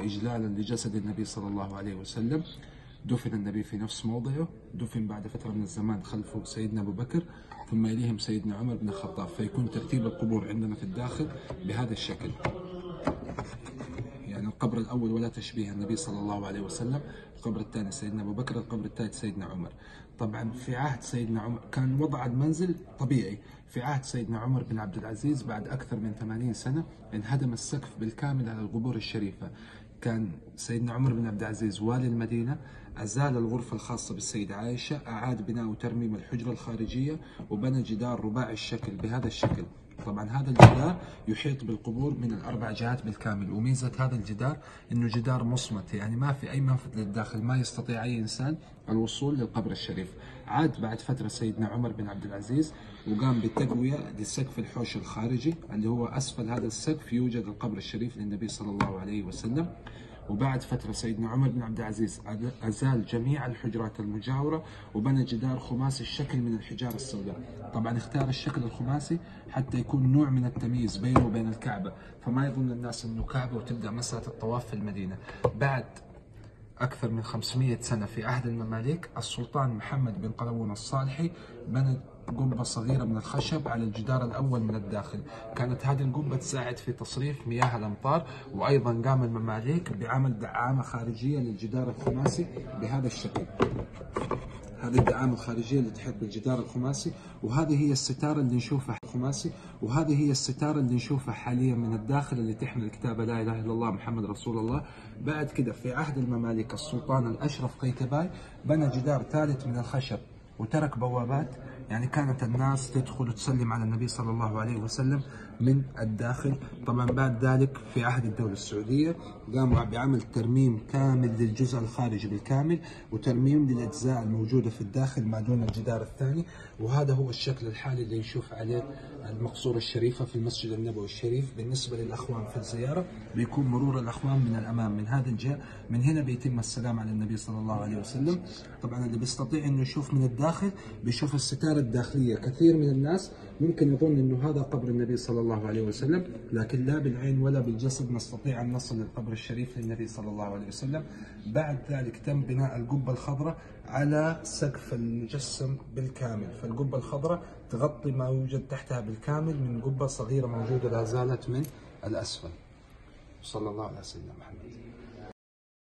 إجلالا لجسد النبي صلى الله عليه وسلم. دفن النبي في نفس موضعه، دفن بعد فترة من الزمان خلفه سيدنا أبو بكر، ثم يليهم سيدنا عمر بن الخطاب، فيكون ترتيب القبور عندنا في الداخل بهذا الشكل. يعني القبر الأول ولا تشبيه النبي صلى الله عليه وسلم، القبر الثاني سيدنا أبو بكر، القبر الثالث سيدنا عمر. طبعا في عهد سيدنا عمر كان وضع المنزل طبيعي. في عهد سيدنا عمر بن عبد العزيز بعد أكثر من 80 سنة انهدم السقف بالكامل على القبور الشريفة. كان سيدنا عمر بن عبد العزيز والي المدينة، أزال الغرفة الخاصة بالسيدة عائشة، أعاد بناء وترميم الحجرة الخارجية، وبنى جدار رباعي الشكل بهذا الشكل. طبعا هذا الجدار يحيط بالقبور من الأربع جهات بالكامل، وميزة هذا الجدار إنه جدار مصمت، يعني ما في أي منفذ للداخل، ما يستطيع أي إنسان الوصول للقبر الشريف. عاد بعد فترة سيدنا عمر بن عبد العزيز وقام بالتقوية لسقف الحوش الخارجي اللي هو أسفل هذا السقف يوجد القبر الشريف للنبي صلى الله عليه وسلم. وبعد فترة سيدنا عمر بن عبد العزيز أزال جميع الحجرات المجاورة وبنى جدار خماسي الشكل من الحجارة السوداء. طبعا اختار الشكل الخماسي حتى يكون نوع من التمييز بينه وبين الكعبة، فما يظن الناس أنه كعبة وتبدأ مسألة الطواف في المدينة. بعد أكثر من 500 سنة في عهد المماليك السلطان محمد بن قلاوون الصالحي بنى قبة صغيرة من الخشب على الجدار الأول من الداخل. كانت هذه القبة تساعد في تصريف مياه الأمطار، وأيضا قام المماليك بعمل دعامة خارجية للجدار الخماسي بهذا الشكل. هذه الدعامة الخارجية اللي تحيط بالجدار الخماسي، وهذه هي الستارة اللي نشوفها خماسي، وهذه هي الستارة اللي نشوفها حاليا من الداخل اللي تحمل كتاب لا إله إلا الله محمد رسول الله. بعد كده في عهد المماليك السلطان الأشرف قيتباي بنى جدار ثالث من الخشب وترك بوابات، يعني كانت الناس تدخل وتسلم على النبي صلى الله عليه وسلم من الداخل. طبعا بعد ذلك في عهد الدولة السعودية قاموا بعمل ترميم كامل للجزء الخارجي بالكامل، وترميم للأجزاء الموجودة في الداخل ما دون الجدار الثاني. وهذا هو الشكل الحالي اللي نشوف عليه المقصورة الشريفة في المسجد النبوي الشريف. بالنسبة للأخوان في الزيارة بيكون مرور الأخوان من الأمام من هذا الجهة، من هنا بيتم السلام على النبي صلى الله عليه وسلم. طبعا اللي بيستطيع انه يشوف من الداخل بيشوف الستارة الداخلية. كثير من الناس ممكن يظن انه هذا قبر النبي صلى الله عليه وسلم، لكن لا بالعين ولا بالجسد نستطيع ان نصل للقبر الشريف للنبي صلى الله عليه وسلم. بعد ذلك تم بناء القبة الخضراء على سقف المجسم بالكامل، فالقبة الخضراء تغطي ما يوجد تحتها بالكامل من قبة صغيرة موجودة لا زالت من الأسفل. صلى الله على سيدنا محمد.